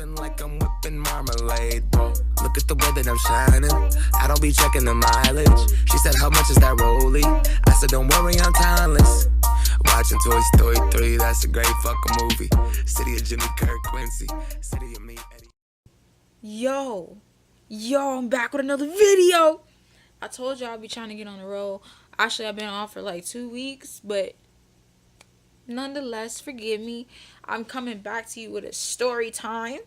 Puffin' like I'm whipping marmalade, bro. Look at the way that I'm shining. I don't be checking the mileage. She said, how much is that rollie? I said, don't worry, I'm timeless. Watching Toy Story 3, that's a great fucking movie. City of Jimmy Kirk Quincy, city of me, Eddie. Yo, I'm back with another video. I told y'all I'll be trying to get on the road. Actually, I've been off for like 2 weeks, but nonetheless, forgive me. I'm coming back to you with a story time.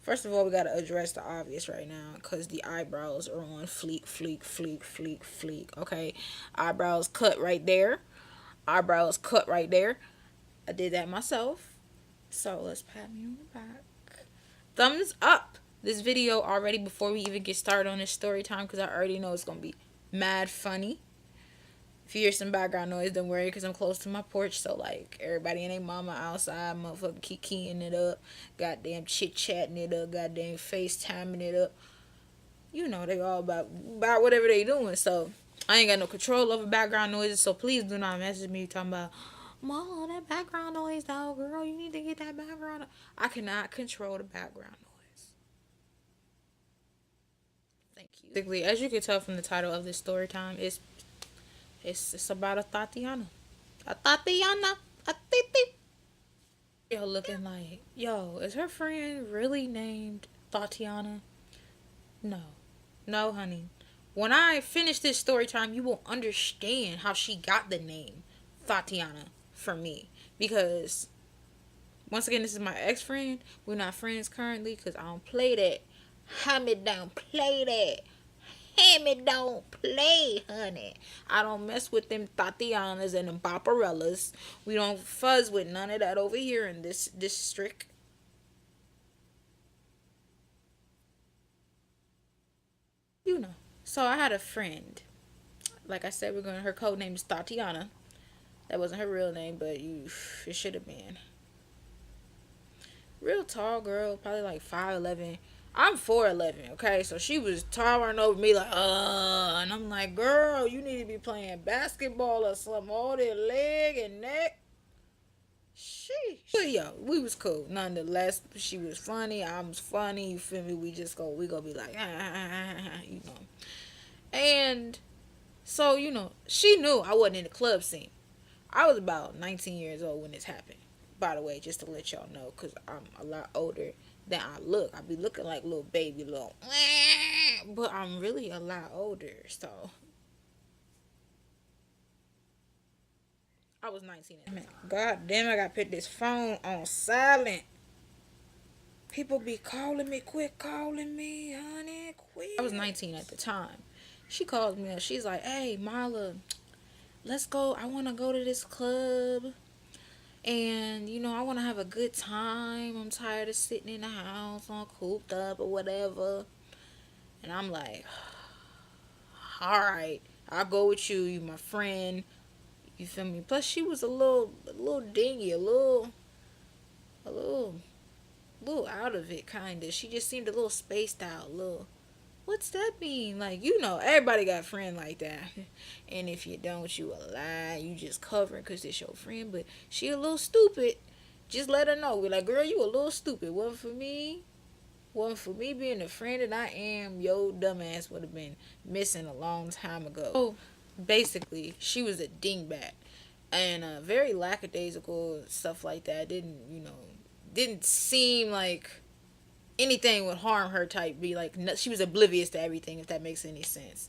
First of all, we gotta address the obvious right now, because the eyebrows are on fleek. Okay, eyebrows cut right there. Eyebrows cut right there. I did that myself. So let's pat me on the back. Thumbs up this video already before we even get started on this story time, because I already know it's gonna be mad funny. If you hear some background noise, don't worry, because I'm close to my porch. So, like, everybody and their mama outside, motherfucking kikiing it up, goddamn chit-chatting it up, goddamn FaceTiming it up. You know, they all about whatever they doing. So, I ain't got no control over background noises. So, please do not message me talking about, Mom, that background noise, dog, girl, you need to get that background. I cannot control the background noise. Thank you. Basically, as you can tell from the title of this story time, it's about a Thotiana. A titi. Yo, looking like, yo, is her friend really named Thotiana? No, honey. When I finish this story time, you will understand how she got the name Thotiana from me. Because, once again, this is my ex-friend. We're not friends currently because I don't play that. Hammy don't play that. Hammy don't play, honey. I don't mess with them Thotianas and them Barbarellas. We don't fuzz with none of that over here in this district. You know. So I had a friend. Like I said, her code name is Thotiana. That wasn't her real name, but it should have been. Real tall girl, probably like 5'11". I'm 4'11", okay? So she was towering over me like, and I'm like, girl, you need to be playing basketball or something. All that leg and neck. Sheesh. But yo, we was cool. Nonetheless, she was funny. I was funny. You feel me? We gonna be like, you know. And so, you know, she knew I wasn't in the club scene. I was about 19 years old when this happened. By the way, just to let y'all know, because I'm a lot older than I look. I be looking like little baby, but I'm really a lot older. So I was 19. God damn, I gotta put this phone on silent. People be calling me, quit calling me, honey, quit. I was 19 at the time. She calls me up. She's like, hey, Marla, let's go. I want to go to this club. And, you know, I want to have a good time. I'm tired of sitting in the house, all cooped up or whatever. And I'm like, all right, I'll go with you. You my friend. You feel me? Plus, she was a little dingy, a little out of it, kind of. She just seemed a little spaced out, What's that mean? Like, you know, everybody got a friend like that. And if you don't, you a lie. You just covering because it's your friend. But she a little stupid. Just let her know. We're like, girl, you a little stupid. Wasn't for me being the friend that I am, yo dumbass would have been missing a long time ago. So, basically, she was a dingbat. And very lackadaisical, stuff like that. Didn't seem like anything would harm her type. Be like, she was oblivious to everything, if that makes any sense.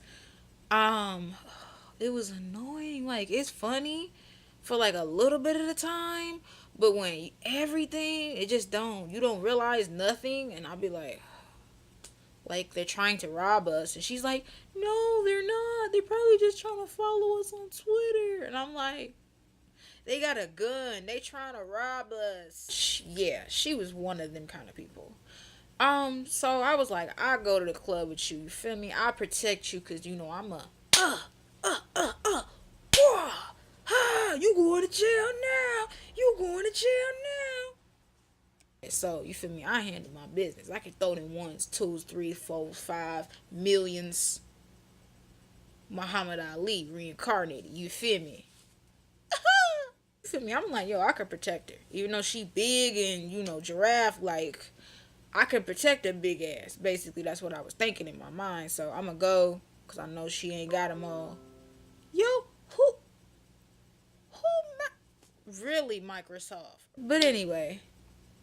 It was annoying. Like, it's funny for like a little bit of the time, but when everything, you don't realize nothing. And I'll be like they're trying to rob us, and she's like, no, they're not, they're probably just trying to follow us on Twitter. And I'm like, they got a gun, they trying to rob us. Yeah, she was one of them kind of people. So I was like, I'll go to the club with you. You feel me? I'll protect you, because, you know, I'm you going to jail now. So, you feel me? I handle my business. I can throw them ones, twos, three, four, 5 millions. Muhammad Ali reincarnated. You feel me? You feel me? I'm like, yo, I could protect her. Even though she big and, you know, giraffe, like, I can protect a big ass. Basically, that's what I was thinking in my mind. So I'm gonna go because I know she ain't got them all. Yo, really Microsoft? But anyway,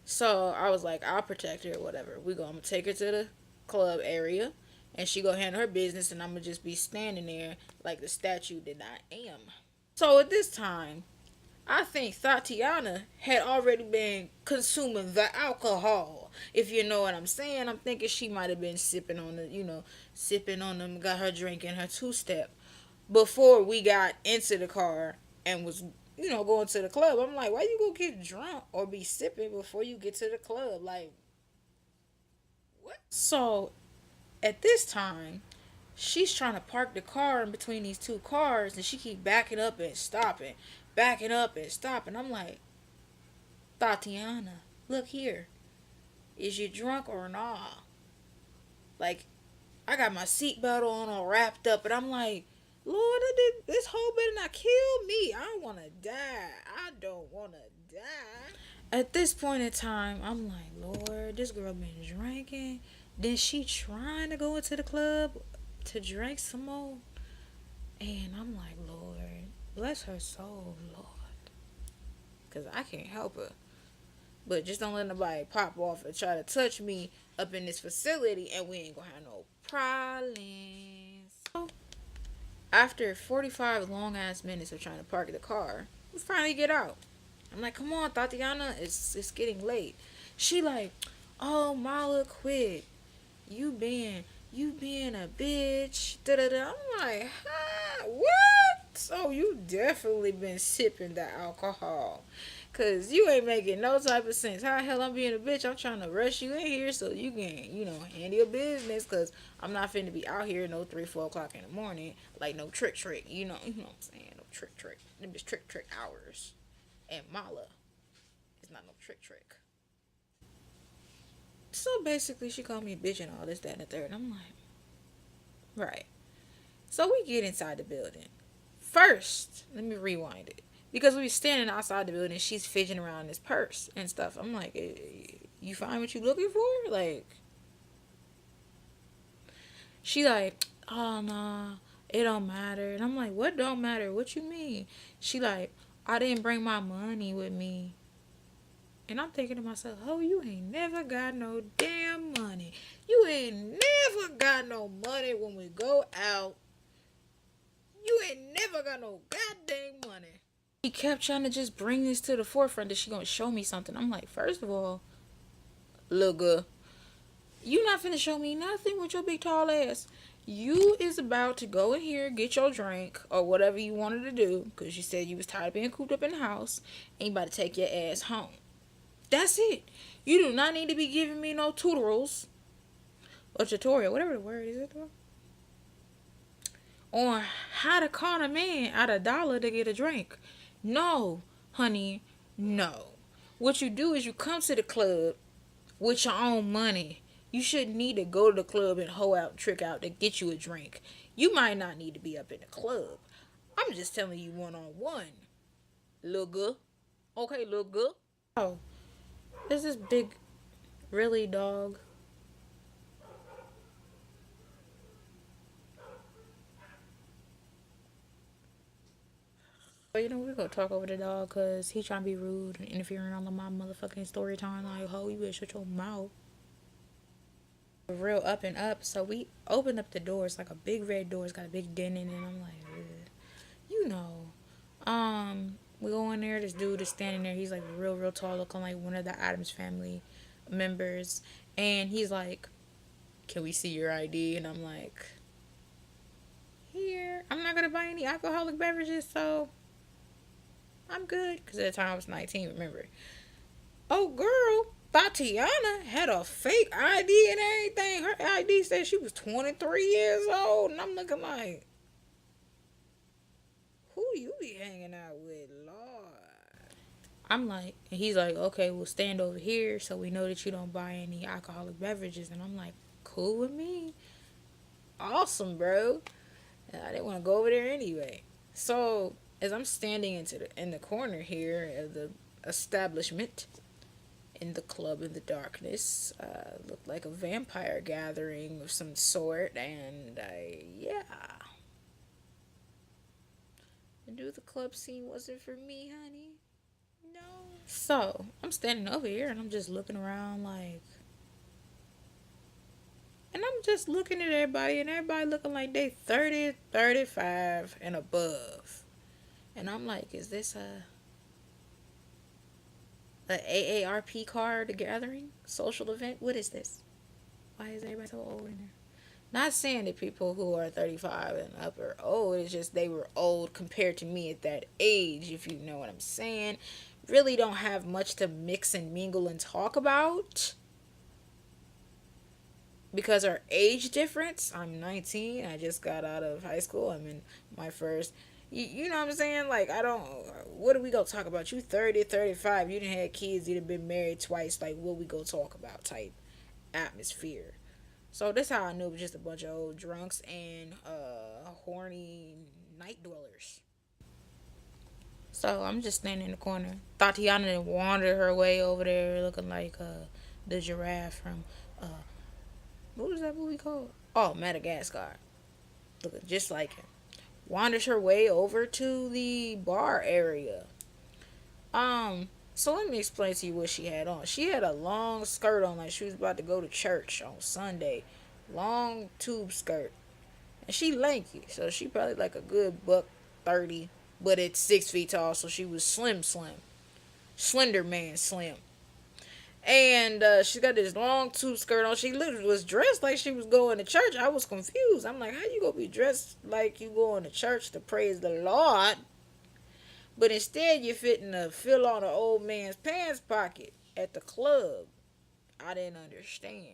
so I was like, I'll protect her or whatever. We gonna take her to the club area, and she gonna handle her business, and I'm gonna just be standing there like the statue that I am. So at this time, I think Thotiana had already been consuming the alcohol. If you know what I'm saying, I'm thinking she might have been sipping on the, sipping on them, got her drink in her two-step before we got into the car and was, going to the club. I'm like, why you go get drunk or be sipping before you get to the club? Like, what? So at this time, she's trying to park the car in between these two cars, and she keep backing up and stopping, backing up and stopping. I'm like, Thotiana, look here. Is you drunk or nah? Like, I got my seatbelt on all wrapped up, and I'm like, Lord, this whole better not kill me. I don't want to die. I don't want to die. At this point in time, I'm like, Lord, this girl been drinking. Then she trying to go into the club to drink some more. And I'm like, Lord, bless her soul, Lord. Because I can't help her. But just don't let nobody pop off and try to touch me up in this facility, and we ain't going to have no problems. So, after 45 long-ass minutes of trying to park the car, we finally get out. I'm like, come on, Thotiana, it's getting late. She like, oh, Mala, quit. You being a bitch. Da-da-da. I'm like, huh? What? So you definitely been sipping the alcohol. Because you ain't making no type of sense. How the hell I'm being a bitch? I'm trying to rush you in here so you can, handle your business. Because I'm not finna be out here no 3, 4 o'clock in the morning. Like no trick. You know what I'm saying? No trick. Them is trick hours. And Mala is not no trick. So basically, she called me a bitch and all this, that, and the third. And I'm like, right. So we get inside the building. First, let me rewind it. Because we were standing outside the building, she's fidgeting around this purse and stuff. I'm like, you find what you looking for? Like, she like, oh, nah, it don't matter. And I'm like, what don't matter? What you mean? She like, I didn't bring my money with me. And I'm thinking to myself, oh, you ain't never got no damn money. You ain't never got no money when we go out. You ain't never got no goddamn money. He kept trying to just bring this to the forefront that she gonna show me something. I'm like, first of all, look good. You not finna show me nothing with your big tall ass. You is about to go in here, get your drink, or whatever you wanted to do, because you said you was tired of being cooped up in the house, and you about to take your ass home. That's it. You do not need to be giving me no tutorials or tutorial, whatever the word is, on how to con a man out $1 to get a drink. No, honey, no. What you do is you come to the club with your own money. You shouldn't need to go to the club and hoe out, trick out to get you a drink. You might not need to be up in the club. I'm just telling you one-on-one. Look good. Okay, look good. Oh. There's this big, really dog. But we're gonna talk over the dog because he trying to be rude and interfering on my motherfucking story time. Like, ho, you better shut your mouth. Real up and up. So we opened up the door. It's like a big red door. It's got a big dent in it. And I'm like, we go in there. This dude is standing there. He's like real tall, looking like one of the Addams family members. And he's like, can we see your ID? And I'm like, here. I'm not going to buy any alcoholic beverages, so I'm good. Because at the time I was 19, remember. Oh, girl, Thotiana had a fake ID and everything. Her ID said she was 23 years old. And I'm looking like, who you be hanging out with, Lord? I'm like, and he's like, okay, we'll stand over here so we know that you don't buy any alcoholic beverages. And I'm like, cool with me. Awesome, bro. And I didn't want to go over there anyway. So as I'm standing in the corner here of the establishment, in the club in the darkness. Looked like a vampire gathering of some sort, and yeah. I knew the club scene wasn't for me, honey. No. So, I'm standing over here and I'm just looking around like, and I'm just looking at everybody, and everybody looking like they 30, 35 and above. And I'm like, is this a AARP card gathering? Social event? What is this? Why is everybody so old in there? Not saying that people who are 35 and up are old. It's just they were old compared to me at that age, if you know what I'm saying. Really don't have much to mix and mingle and talk about. Because our age difference, I'm 19. I just got out of high school. I'm in my first. You know what I'm saying? Like, I don't. What are we going to talk about? You 30, 35. You didn't have kids. You done been married twice. Like, what we going to talk about type atmosphere. So that's how I knew it was just a bunch of old drunks and horny night dwellers. So I'm just standing in the corner. Thotiana wandered her way over there looking like the giraffe from what was that movie called? Oh, Madagascar. Looking just like him. Wanders her way over to the bar area. So let me explain to you what she had on. She had a long skirt on, like she was about to go to church on Sunday. Long tube skirt. And she lanky, so she probably like a good buck 30, but it's 6 feet tall, so she was slim. Slender man slim. And she got this long tube skirt on. She literally was dressed like she was going to church. I was confused. I'm like, how you gonna be dressed like you going to church to praise the Lord? But instead you're fitting to fill on an old man's pants pocket at the club. I didn't understand.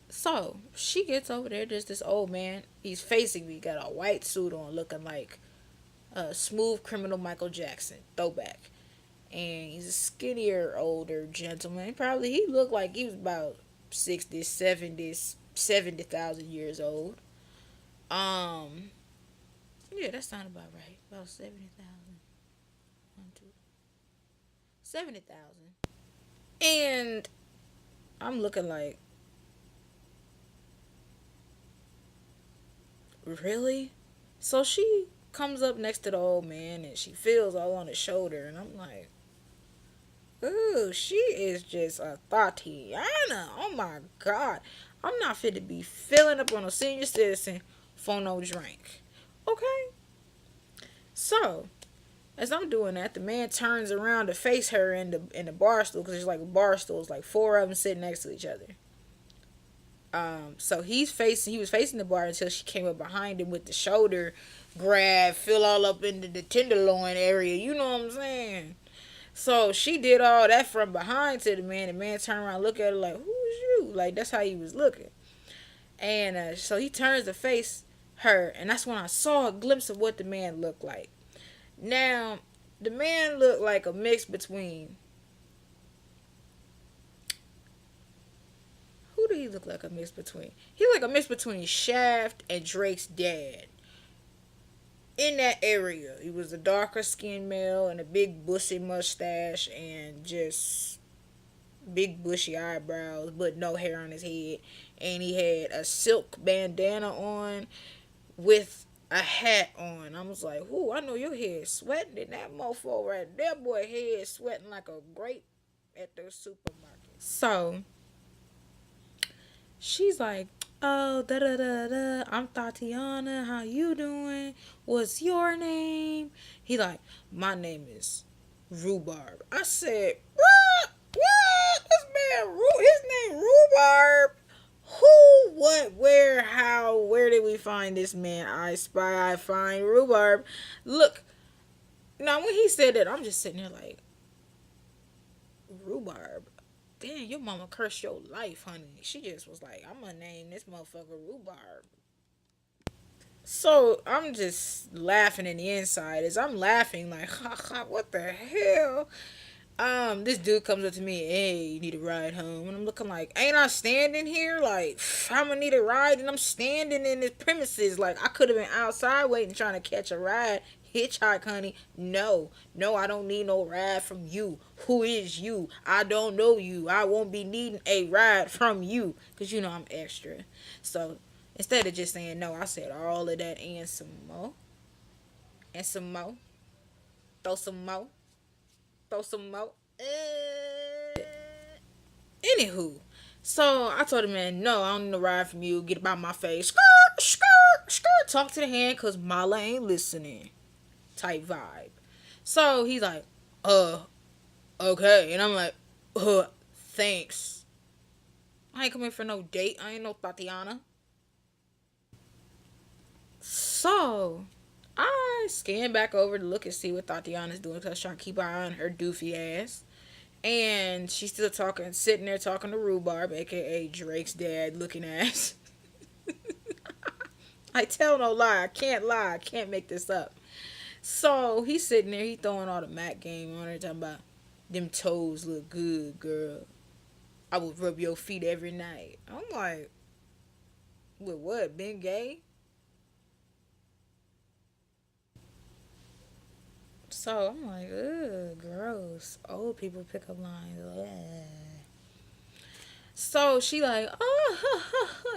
So she gets over there. There's this old man. He's facing me. Got a white suit on, looking like a smooth criminal Michael Jackson throwback. And he's a skinnier, older gentleman. Probably he looked like he was about 60, 70,000 years old. Yeah, that sounded about right. About 70,000. 70,000. And I'm looking like, really? So she comes up next to the old man and she feels all on his shoulder, and I'm like, ooh, she is just a Thotiana. Oh my god. I'm not fit to be filling up on a senior citizen for no drink. Okay? So, as I'm doing that, the man turns around to face her in the bar stool, because it's like a bar stool. It's like four of them sitting next to each other. So he was facing the bar until she came up behind him with the shoulder grab, fill all up into the tenderloin area. You know what I'm saying? So she did all that from behind to the man. The man turned around, look at her like, "Who's you?" Like that's how he was looking. And so he turns to face her, and that's when I saw a glimpse of what the man looked like. Now, the man looked like a mix between. Who did he look like a mix between? He looked like a mix between Shaft and Drake's dad. In that area, he was a darker skinned male and a big bushy mustache and just big bushy eyebrows, but no hair on his head. And he had a silk bandana on with a hat on. I was like, "Ooh, I know your head sweating." And that mofo right there, boy, head sweating like a grape at the supermarket. So she's like, "Oh, da da da da. I'm Thotiana. How you doing? What's your name?" He like, "My name is Rhubarb." I said, "What? What? This man, his name Rhubarb? Who? What? Where? How? Where did we find this man? I spy. I find Rhubarb." Look, now when he said that, I'm just sitting there like, Rhubarb. Damn, your mama cursed your life, honey. She just was like, "I'm gonna name this motherfucker Rhubarb." So I'm just laughing in the inside. As I'm laughing, like, ha ha, what the hell? This dude comes up to me, hey, you need a ride home? And I'm looking like, ain't I standing here? Like, I'm gonna need a ride, and I'm standing in this premises. Like, I could have been outside waiting, trying to catch a ride. Hitchhike, honey. No, no, I don't need no ride from you. Who is you? I don't know you. I won't be needing a ride from you, because you know I'm extra. So, instead of just saying no, I said all of that and some more. And some more. Throw some more. Throw some more. Anywho, so I told him, man, no, I don't need a ride from you. Get about my face. Skirt, skirt, skirt. Talk to the hand, because Mala ain't listening. Type vibe. So he's like, okay. And I'm like, thanks. I ain't coming for no date. I ain't no Thotiana. So I scan back over to look and see what Thotiana's doing, because I was trying to keep an eye on her doofy ass. And she's still talking, sitting there talking to Rhubarb, aka Drake's dad looking ass. I tell no lie. I can't lie. I can't make this up. So he's sitting there, he throwing all the Mac game on her, talking about them toes look good, girl. I will rub your feet every night. I'm like, with what? Been gay? So I'm like, ugh, gross. Old people pick up lines. Ugh. So she like,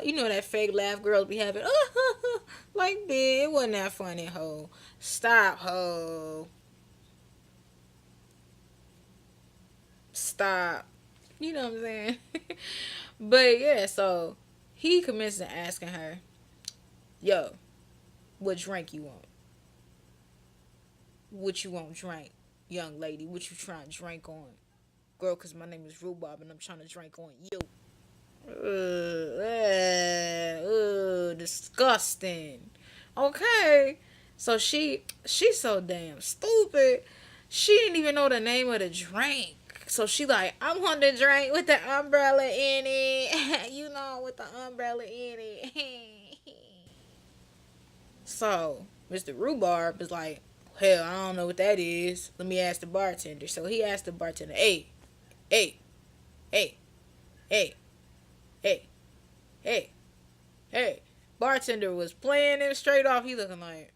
you know that fake laugh girls be having, like, bitch, it wasn't that funny, ho. Stop, ho. Stop. You know what I'm saying? But yeah, so he commences to asking her, yo, what drink you want? What you want drink, young lady? What you trying to drink on? Girl, because my name is Rhubarb and I'm trying to drink on you. Disgusting. Okay. So she's so damn stupid. She didn't even know the name of the drink. So she like, I want the drink with the umbrella in it. You know, with the umbrella in it. So Mr. Rhubarb is like, hell, I don't know what that is. Let me ask the bartender. So he asked the bartender, hey, hey, hey, hey, hey, hey, hey. Bartender was playing him straight off. He looking like.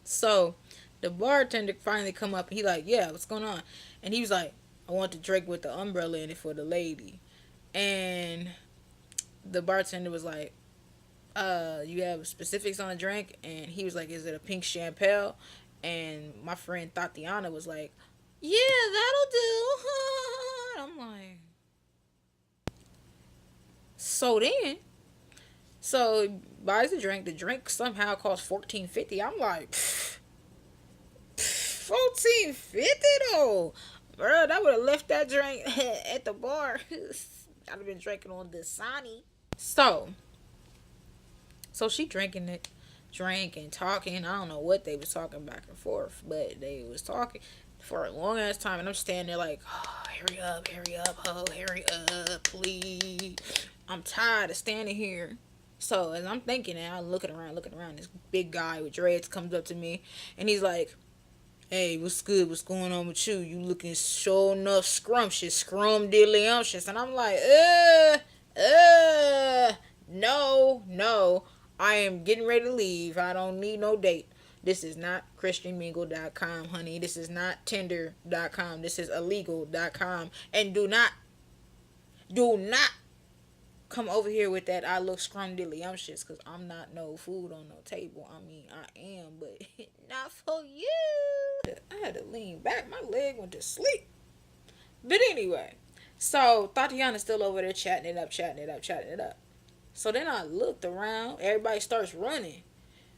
So the bartender finally come up and he like, yeah, what's going on? And he was like, I want the drink with the umbrella in it for the lady. And the bartender was like, you have specifics on the drink? And he was like, is it a pink champagne? And my friend Thotiana was like, yeah, that'll do. I'm like, so then, so buys the drink. The drink somehow costs $14.50. I'm like, $14.50 though, bro. I would have left that drink at the bar. I'd have been drinking on Dasani. So she drinking it, drinking, talking. I don't know what they was talking back and forth, but they was talking for a long ass time, and I'm standing there like, oh, hurry up, ho, hurry up, please. I'm tired of standing here. So as I'm thinking that, I'm looking around, this big guy with dreads comes up to me, and he's like, hey, what's good? What's going on with you? You looking sure enough scrumptious, scrum-diddly-umptious. And I'm like, no. I am getting ready to leave. I don't need no date. This is not christianmingle.com, honey. This is not tinder.com. This is illegal.com. And do not come over here with that I look scrum-diddly-umptious, because I'm not no food on no table. I mean, I am, but not for you. I had to lean back. My leg went to sleep. But anyway, so Thotiana's still over there chatting it up. So then I looked around. Everybody starts running,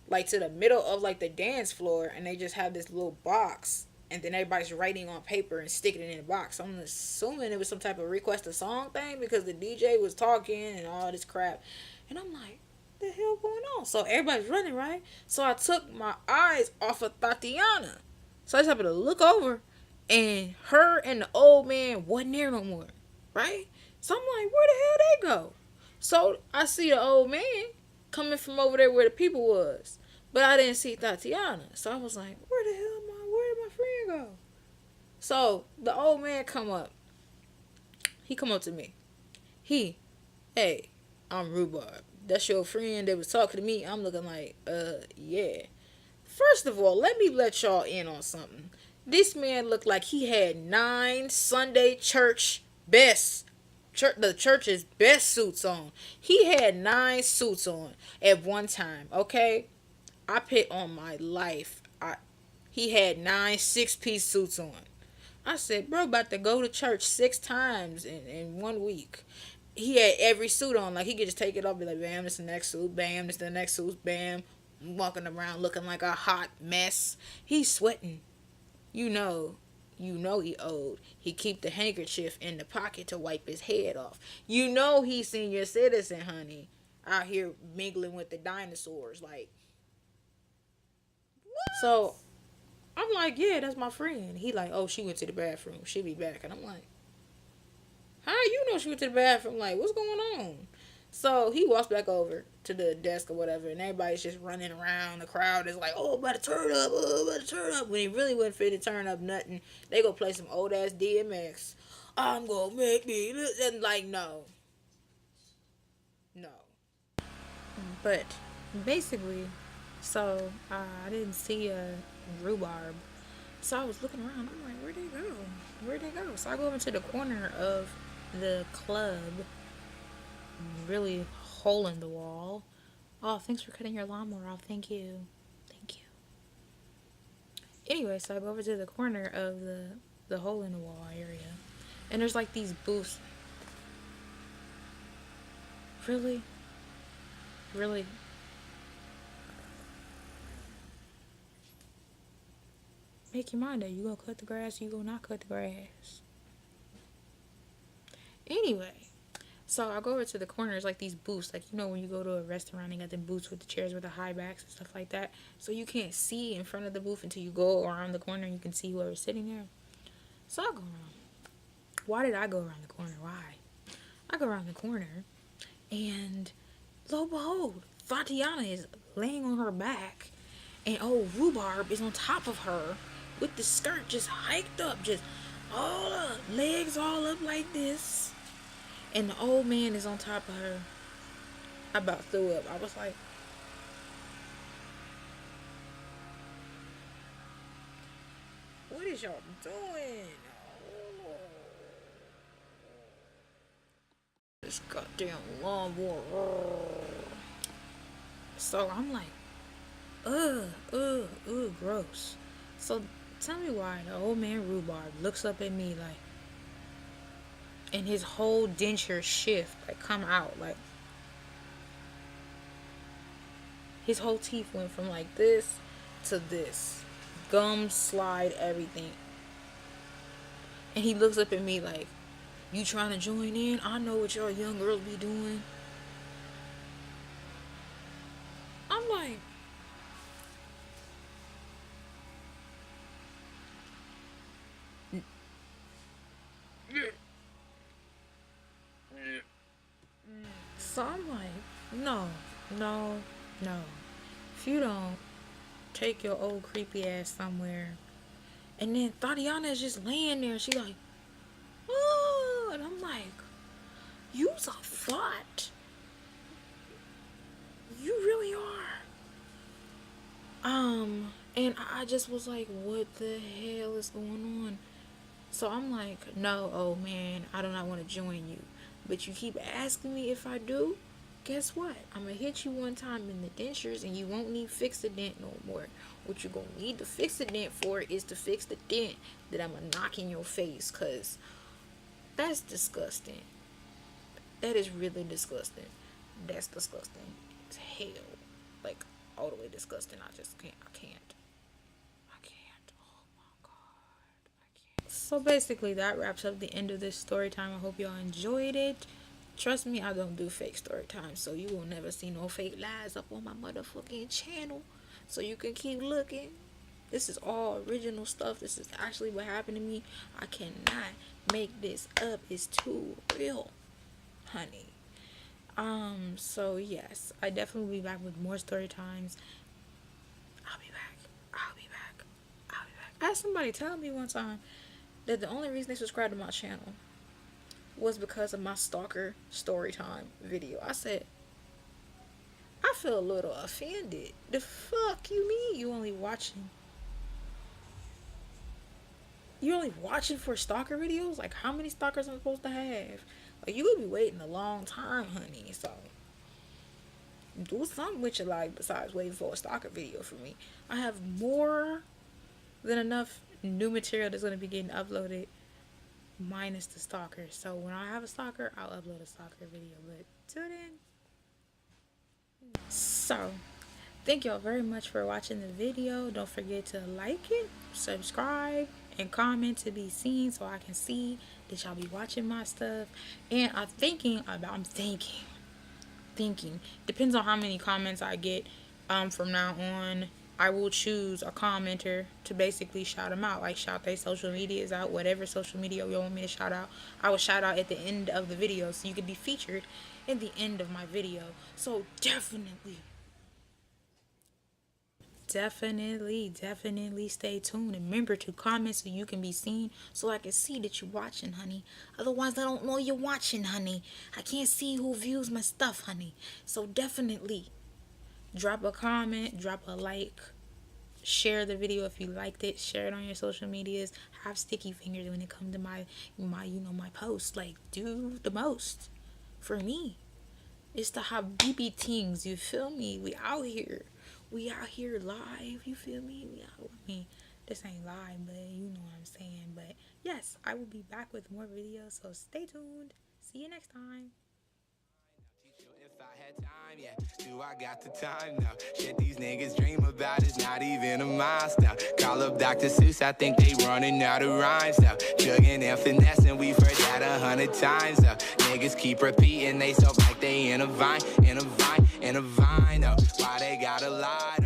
like, to the middle of, like, the dance floor, and they just have this little box, and then everybody's writing on paper and sticking it in the box. So I'm assuming it was some type of request a song thing, because the DJ was talking and all this crap. And I'm like, what the hell going on? So everybody's running, right? So I took my eyes off of Thotiana. So I just happened to look over, and her and the old man wasn't there no more, right? So I'm like, where the hell they go? So I see the old man coming from over there where the people was, but I didn't see Thotiana. So I was like, where the hell am I? they go? So the old man come up. He come up to me. Hey, I'm Rhubarb. That's your friend that was talking to me. I'm looking like, yeah. First of all, let me let y'all in on something. This man looked like he had 9 Sunday the church's best suits on. He had 9 suits on at one time, okay? I put on my life. He had 9 6-piece suits on. I said, bro, about to go to church 6 times in 1 week. He had every suit on. Like, he could just take it off, be like, bam, this the next suit, bam, this the next suit, bam. Walking around looking like a hot mess. He's sweating. You know he old. He keep the handkerchief in the pocket to wipe his head off. You know he senior citizen, honey. Out here mingling with the dinosaurs. Like, what? So, I'm like, yeah, that's my friend. He like, oh, she went to the bathroom. She'll be back. And I'm like, how you know she went to the bathroom? Like, what's going on? So he walks back over to the desk or whatever, and everybody's just running around. The crowd is like, oh, about to turn up, oh, about to turn up. When he really wasn't fit to turn up nothing, they go play some old ass DMX. I'm gonna make me, and like, no. But basically, so I didn't see a Rhubarb. So I was looking around. I'm like, where'd they go? Where'd they go? So I go over to the corner of the club. Really hole in the wall. Oh, thanks for cutting your lawnmower off. Thank you. Thank you. Anyway, so I go over to the corner of the hole in the wall area. And there's like these booths. Really? Really? Make your mind up. You gonna cut the grass, you gonna not cut the grass. Anyway, so I go over to the corners, like these booths, like, you know, when you go to a restaurant and got the booths with the chairs with the high backs and stuff like that. So you can't see in front of the booth until you go around the corner and you can see whoever's sitting there. So I go around. Why did I go around the corner? Why? I go around the corner and lo and behold, Thotiana is laying on her back and old Rhubarb is on top of her with the skirt just hiked up, just all up, legs all up like this. And the old man is on top of her. I about threw up. I was like, what is y'all doing? Oh. This goddamn lawnmower. So I'm like, gross. So tell me why the old man Rhubarb looks up at me like, and his whole denture shift, like, come out, like, his whole teeth went from like this to this, gum slide, everything. And he looks up at me like, you trying to join in? I know what y'all young girls be doing. I'm like, so I'm like, no. If you don't take your old creepy ass somewhere. And then Thotiana is just laying there. She like, oh, and I'm like, you's a thought. You really are. And I just was like, what the hell is going on? So I'm like, no, old man, I do not want to join you. But you keep asking me if I do. Guess what? I'm going to hit you one time in the dentures and you won't need Fix-A-Dent no more. What you're going to need the Fix-A-Dent for is to fix the dent that I'm going to knock in your face. Because that's disgusting. That is really disgusting. That's disgusting. It's hell. Like, all the way disgusting. I just can't. I can't. Oh my God. I can't. So basically, that wraps up the end of this story time. I hope y'all enjoyed it. Trust me, I don't do fake story time, so you will never see no fake lies up on my motherfucking channel. So you can keep looking. This is all original stuff. This is actually what happened to me. I cannot make this up. It's too real, honey. So yes, I definitely will be back with more story times. I'll be back. had somebody tell me one time that the only reason they subscribed to my channel was because of my stalker story time video. I said, I feel a little offended. The fuck you mean you only watching? You only watching for stalker videos? Like, how many stalkers I'm supposed to have? Like, you would be waiting a long time, honey. So do something with your life besides waiting for a stalker video from me. I have more than enough new material that's going to be getting uploaded minus the stalker. So when I have a stalker, I'll upload a stalker video. But till then. So thank y'all very much for watching the video. Don't forget to like it, subscribe, and comment to be seen so I can see that y'all be watching my stuff. And I'm thinking, depends on how many comments I get from now on, I will choose a commenter to basically shout them out, like shout their social medias out, whatever social media you want me to shout out, I will shout out at the end of the video, so you can be featured in the end of my video. So definitely stay tuned, and remember to comment so you can be seen, so I can see that you're watching, honey. Otherwise I don't know you're watching, honey. I can't see who views my stuff, honey. So definitely drop a comment, drop a like, share the video if you liked it, share it on your social medias. Have sticky fingers when it comes to my posts. Like, do the most for me. It's the Habibi Tings, you feel me? We out here live, you feel me? This ain't live, but you know what I'm saying. But yes, I will be back with more videos, so stay tuned. See you next time. If I had time, yeah, do I got the time now? Shit these niggas dream about is not even a milestone. Call up Dr. Seuss, I think they running out of rhymes now. Jugging and finessing, we've heard that 100 times now. Niggas keep repeating they so like they in a vine, Why they gotta lie?